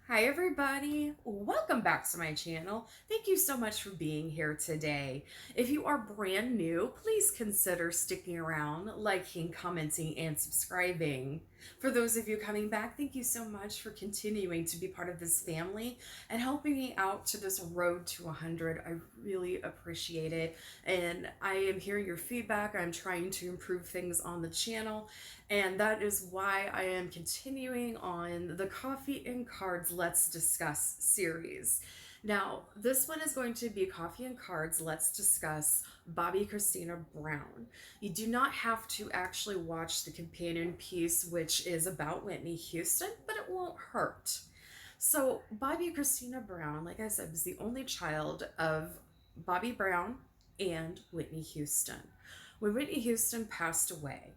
Hi everybody, welcome back to my channel. Thank you so much for being here today. If you are brand new, please consider sticking around, liking, commenting, and subscribing. For those of you coming back, thank you so much for continuing to be part of this family and helping me out to this road to 100. I really appreciate it. And I am hearing your feedback. I'm trying to improve things on the channel. And that is why I am continuing on the Coffee and Cards Let's Discuss series. Now, this one is going to be Coffee and Cards Let's Discuss Bobbie Kristina Brown. You do not have to actually watch the companion piece, which is about Whitney Houston, but it won't hurt. So, Bobbie Kristina Brown, like I said, was the only child of Bobbie Brown and Whitney Houston. When Whitney Houston passed away,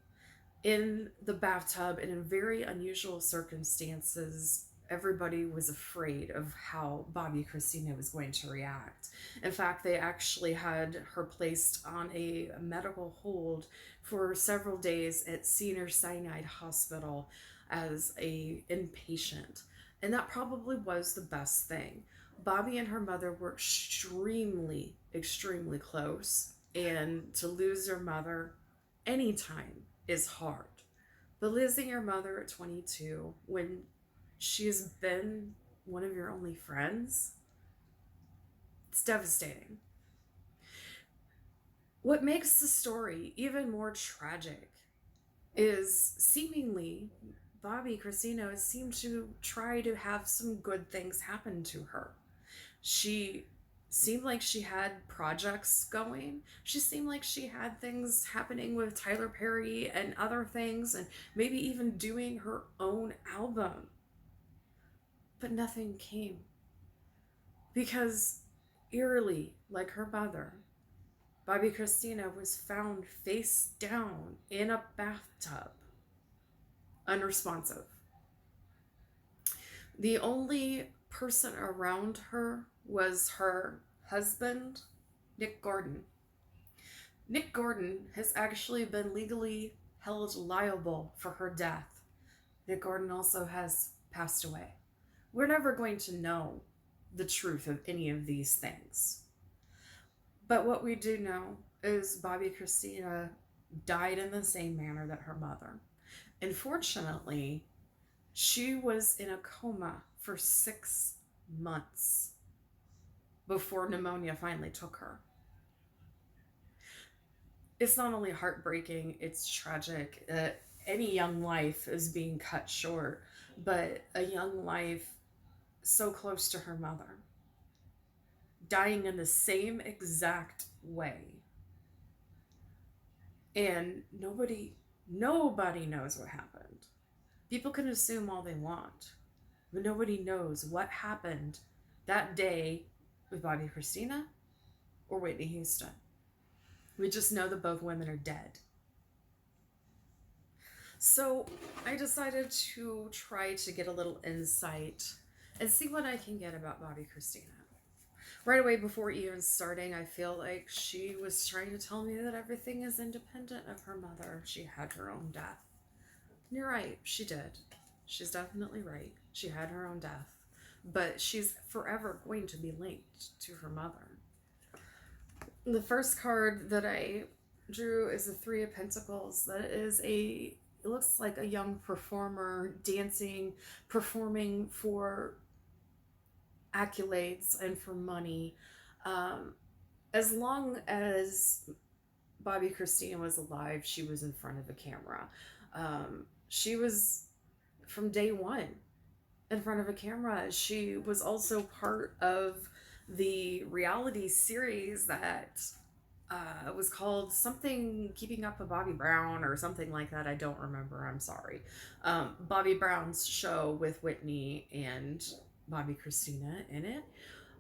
in the bathtub and in very unusual circumstances, everybody was afraid of how Bobbie Kristina was going to react. In fact, they actually had her placed on a medical hold for several days at Cedars-Sinai Hospital as a inpatient. And that probably was the best thing. Bobbie and her mother were extremely close. And to lose your mother anytime is hard. But losing your mother at 22 when she's been one of your only friends, it's devastating. What makes the story even more tragic is seemingly Bobbie Kristina seemed to try to have some good things happen to her. She seemed like she had projects going. She seemed like she had things happening with Tyler Perry and other things, and maybe even doing her own album. But nothing came. Because, eerily, like her mother, Bobbie Kristina was found face down in a bathtub, unresponsive. The only person around her was her husband, Nick Gordon. Nick Gordon has actually been legally held liable for her death. Nick Gordon also has passed away. We're never going to know the truth of any of these things. But what we do know is Bobbie Kristina died in the same manner that her mother. Unfortunately, she was in a coma for 6 months before pneumonia finally took her. It's not only heartbreaking, it's tragic. Any young life is being cut short, but a young life so close to her mother, dying in the same exact way. And nobody knows what happened. People can assume all they want, but nobody knows what happened that day with Bobbie Kristina or Whitney Houston. We just know that both women are dead. So I decided to try to get a little insight and see what I can get about Bobbie Kristina. Right away before even starting, I feel like she was trying to tell me that everything is independent of her mother. She had her own death. And you're right, she did. She's definitely right. She had her own death. But she's forever going to be linked to her mother. The first card that I drew is the Three of Pentacles. That is it looks like a young performer dancing, performing for accolades and for money. As long as Bobbie Kristina was alive, she was in front of a camera. She was from day one in front of a camera. She was also part of the reality series that was called something Keeping Up with Bobbie Brown or something like that. I don't remember. I'm sorry. Bobbie Brown's show with Whitney and Bobbie Kristina in it.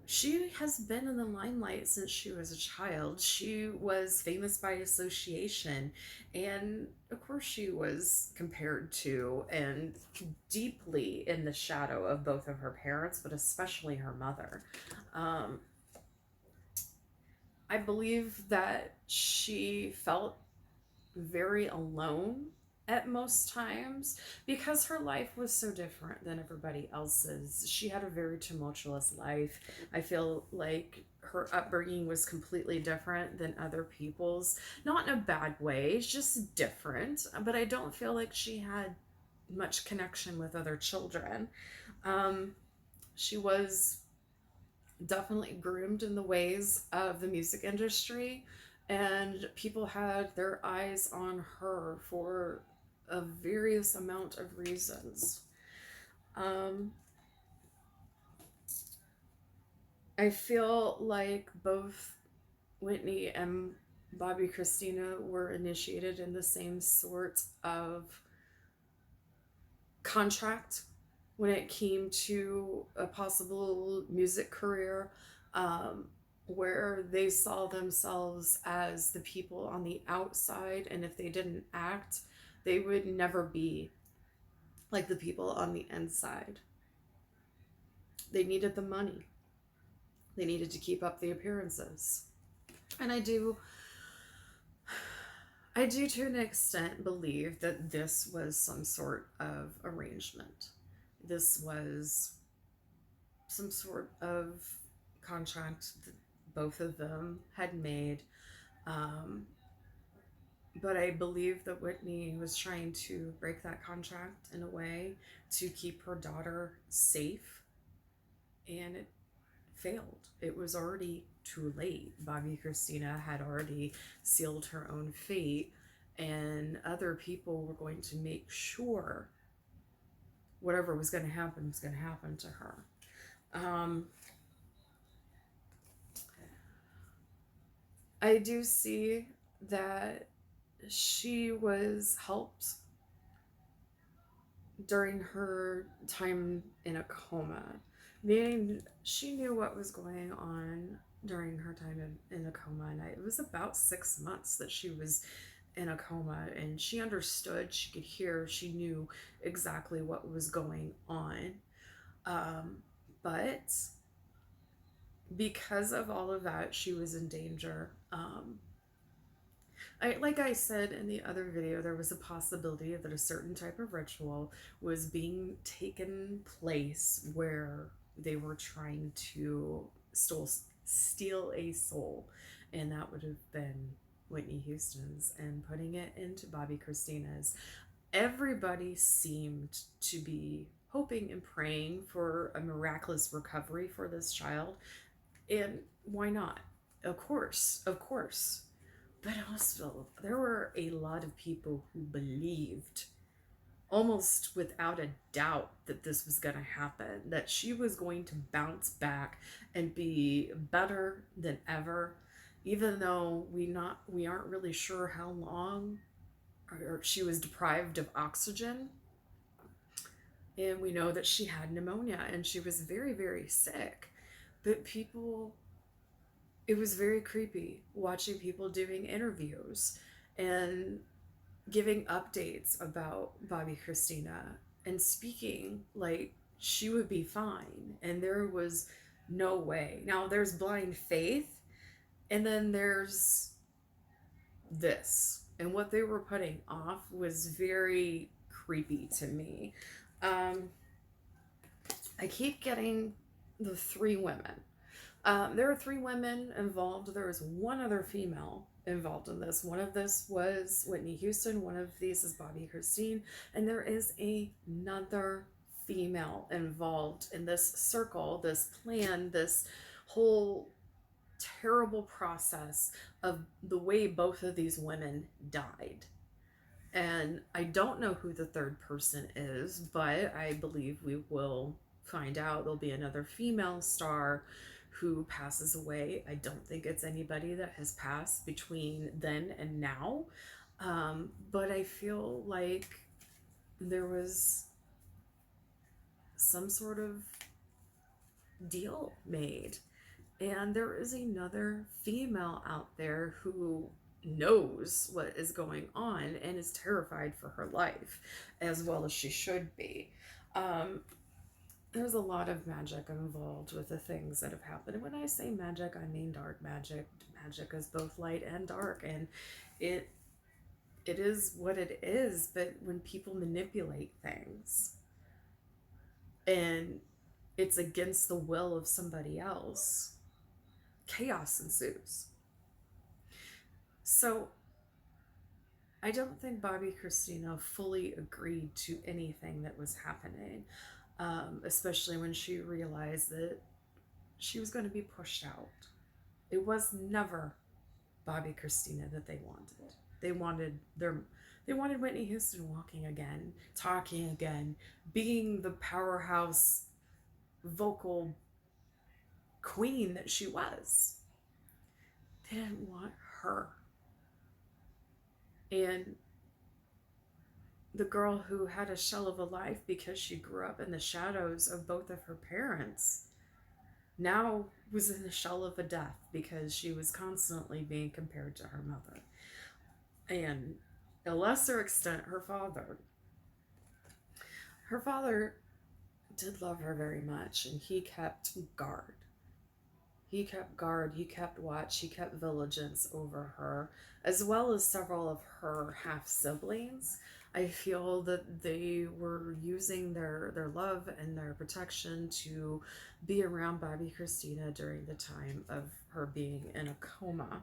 She has been in the limelight since she was a child. She was famous by association, and of course she was compared to and deeply in the shadow of both of her parents, but especially her mother. I believe that she felt very alone at most times, because her life was so different than everybody else's. She had a very tumultuous life. I feel like her upbringing was completely different than other people's. Not in a bad way, it's just different. But I don't feel like she had much connection with other children. Um, she was definitely groomed in the ways of the music industry, and people had their eyes on her for a various amount of reasons. Um, I feel like both Whitney and Bobbie Kristina were initiated in the same sort of contract when it came to a possible music career, um, where they saw themselves as the people on the outside, and if they didn't act, they would never be like the people on the inside. They needed the money, they needed to keep up the appearances. And I do to an extent believe that this was some sort of arrangement. This was some sort of contract that both of them had made. Um, but I believe that Whitney was trying to break that contract in a way to keep her daughter safe, and it failed. It was already too late. Bobbie Kristina had already sealed her own fate, and other people were going to make sure whatever was going to happen was going to happen to her. I do see that she was helped during her time in a coma, meaning she knew what was going on during her time in a coma. And it was about 6 months that she was in a coma, and she understood, she could hear, she knew exactly what was going on. But because of all of that, she was in danger. Like I said in the other video, there was a possibility that a certain type of ritual was being taken place where they were trying to steal a soul, and that would have been Whitney Houston's, and putting it into Bobbie Kristina's. Everybody seemed to be hoping and praying for a miraculous recovery for this child, and why not? Of course, of course. But also, there were a lot of people who believed, almost without a doubt, that this was going to happen, that she was going to bounce back and be better than ever, even though we aren't really sure how long, or she was deprived of oxygen. And we know that she had pneumonia and she was very, very sick. But it was very creepy watching people doing interviews and giving updates about Bobbie Kristina and speaking like she would be fine. And there was no way. Now, there's blind faith, and then there's this. And what they were putting off was very creepy to me. I keep getting the three women. There are three women involved. There is one other female involved in this. One of this was Whitney Houston. One of these is Bobbie Kristina. And there is another female involved in this circle, this plan, this whole terrible process of the way both of these women died. And I don't know who the third person is, but I believe we will find out. There'll be another female star who passes away. I don't think it's anybody that has passed between then and now. But I feel like there was some sort of deal made. And there is another female out there who knows what is going on and is terrified for her life, as well as she should be. There's a lot of magic involved with the things that have happened. And when I say magic, I mean dark magic. Magic is both light and dark, and it it is what it is. But when people manipulate things and it's against the will of somebody else, chaos ensues. So I don't think Bobbie Kristina fully agreed to anything that was happening, especially when she realized that she was going to be pushed out. It was never Bobbie Kristina that they wanted. They wanted Whitney Houston walking again, talking again, being the powerhouse vocal queen that she was. They didn't want her. And the girl who had a shell of a life because she grew up in the shadows of both of her parents now was in the shell of a death because she was constantly being compared to her mother. And a lesser extent, her father. Her father did love her very much, and he kept guard. He kept guard, he kept watch, he kept vigilance over her, as well as several of her half-siblings. I feel that they were using their love and their protection to be around Bobbie Kristina during the time of her being in a coma.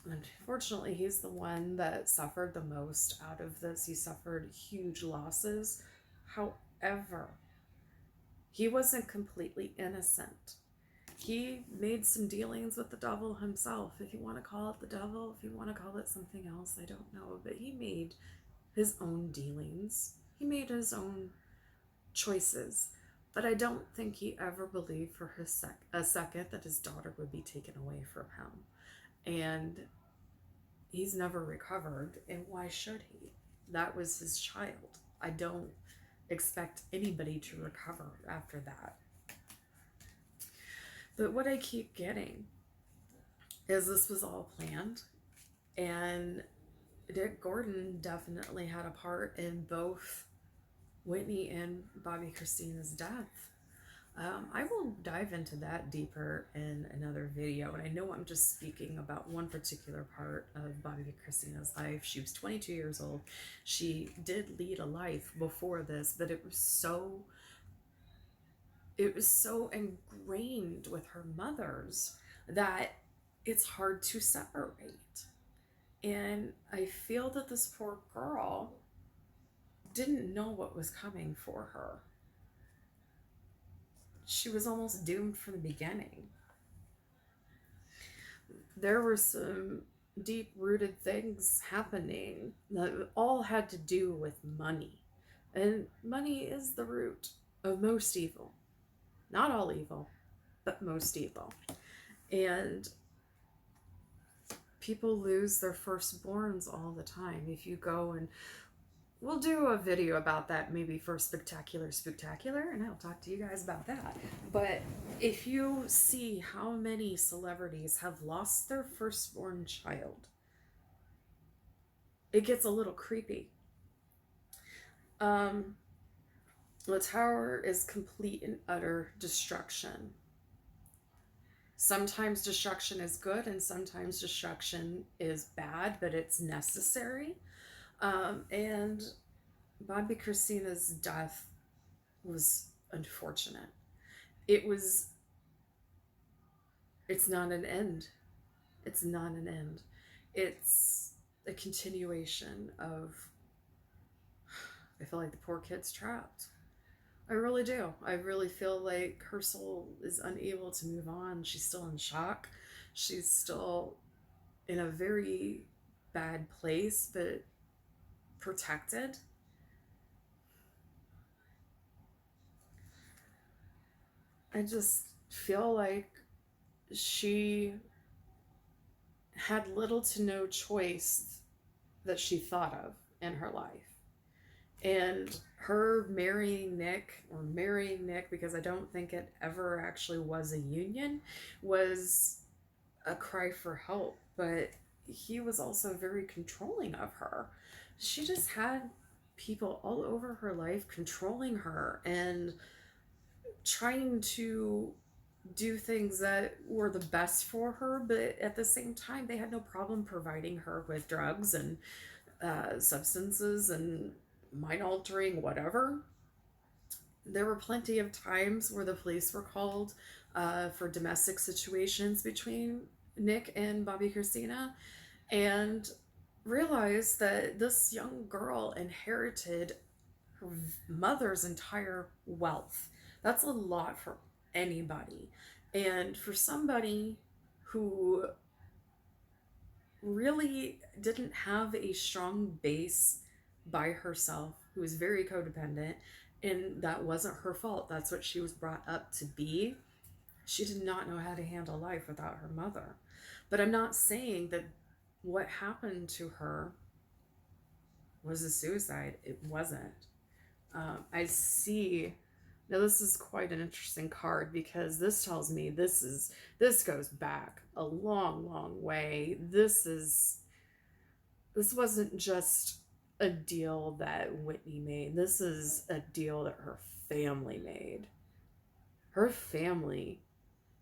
Unfortunately, he's the one that suffered the most out of this. He suffered huge losses. However, he wasn't completely innocent. He made some dealings with the devil himself, if you want to call it the devil, if you want to call it something else, I don't know. But he made his own dealings. He made his own choices. But I don't think he ever believed for a second that his daughter would be taken away from him. And he's never recovered, and why should he? That was his child. I don't expect anybody to recover after that. But what I keep getting is this was all planned, and Dick Gordon definitely had a part in both Whitney and Bobbie Kristina's death. I will dive into that deeper in another video, and I know I'm just speaking about one particular part of Bobbie Kristina's life. She was 22 years old. She did lead a life before this, but it was so ingrained with her mother's that it's hard to separate. And I feel that this poor girl didn't know what was coming for her. She was almost doomed from the beginning. There were some deep-rooted things happening that all had to do with money. And money is the root of most evil. Not all evil, but most evil. And people lose their firstborns all the time. If you go and we'll do a video about that maybe for Spectacular, and I'll talk to you guys about that. But if you see how many celebrities have lost their firstborn child, it gets a little creepy. The tower is complete and utter destruction. Sometimes destruction is good and sometimes destruction is bad, but it's necessary. And Bobbie Kristina's death was unfortunate. It's not an end. It's not an end. It's a continuation of, I feel like the poor kid's trapped. I really do. I really feel like her soul is unable to move on. She's still in shock. She's still in a very bad place, but protected. I just feel like she had little to no choice that she thought of in her life. And her marrying Nick, because I don't think it ever actually was a union, was a cry for help. But he was also very controlling of her. She just had people all over her life controlling her and trying to do things that were the best for her, but at the same time, they had no problem providing her with drugs and substances and mind altering, whatever. There were plenty of times where the police were called for domestic situations between Nick and Bobbie Kristina, and realized that this young girl inherited her mother's entire wealth. That's a lot for anybody. And for somebody who really didn't have a strong base by herself, who was very codependent, and that wasn't her fault. That's what she was brought up to be. She did not know how to handle life without her mother. But I'm not saying that what happened to her was a suicide. It wasn't. I see. Now this is quite an interesting card because this tells me this goes back a long, long way. This wasn't just a deal that Whitney made. This is a deal that her family made. Her family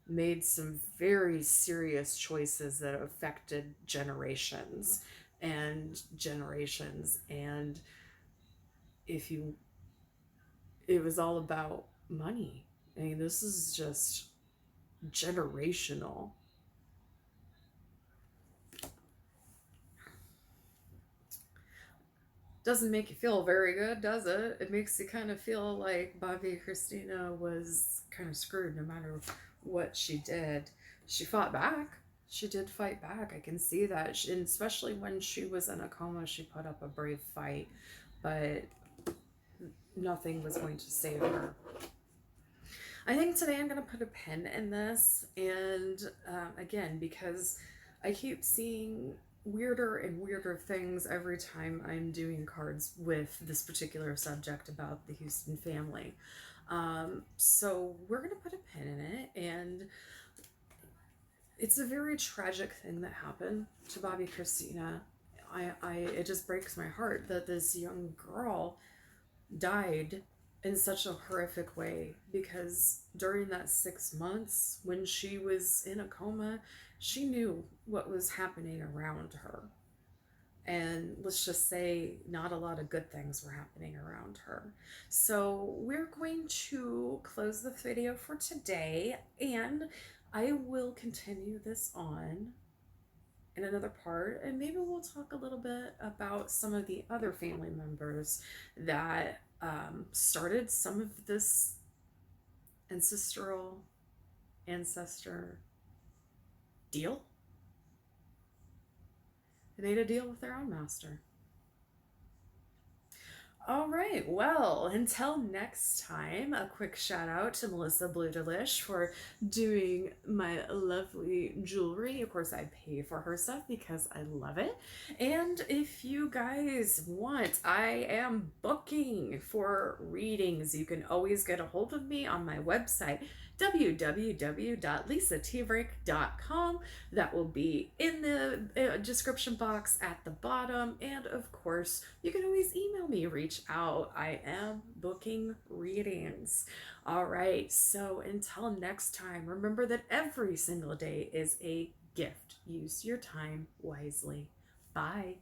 made some very serious choices that affected generations and generations. And if you, it was all about money. I mean, this is just generational. Doesn't make you feel very good, does it? It makes you kind of feel like Bobbie Kristina was kind of screwed no matter what she did. She fought back. She did fight back. I can see that. And especially when she was in a coma, she put up a brave fight. But nothing was going to save her. I think today I'm going to put a pin in this. And again, because I keep seeing weirder and weirder things every time I'm doing cards with this particular subject about the Houston family. So we're going to put a pin in it, and it's a very tragic thing that happened to Bobbie Kristina. It just breaks my heart that this young girl died in such a horrific way, because during that 6 months when she was in a coma, she knew what was happening around her. And let's just say not a lot of good things were happening around her. So we're going to close the video for today, and I will continue this on in another part, and maybe we'll talk a little bit about some of the other family members that started some of this ancestor deal. They made a deal with their own master. All right, well, until next time, a quick shout out to Melissa Blue Delish for doing my lovely jewelry. Of course, I pay for her stuff because I love it. And if you guys want, I am booking for readings. You can always get a hold of me on my website, www.lisatvrake.com. That will be in the description box at the bottom. And of course, you can always email me, reach out. I am booking readings. All right, so until next time, remember that every single day is a gift. Use your time wisely. Bye.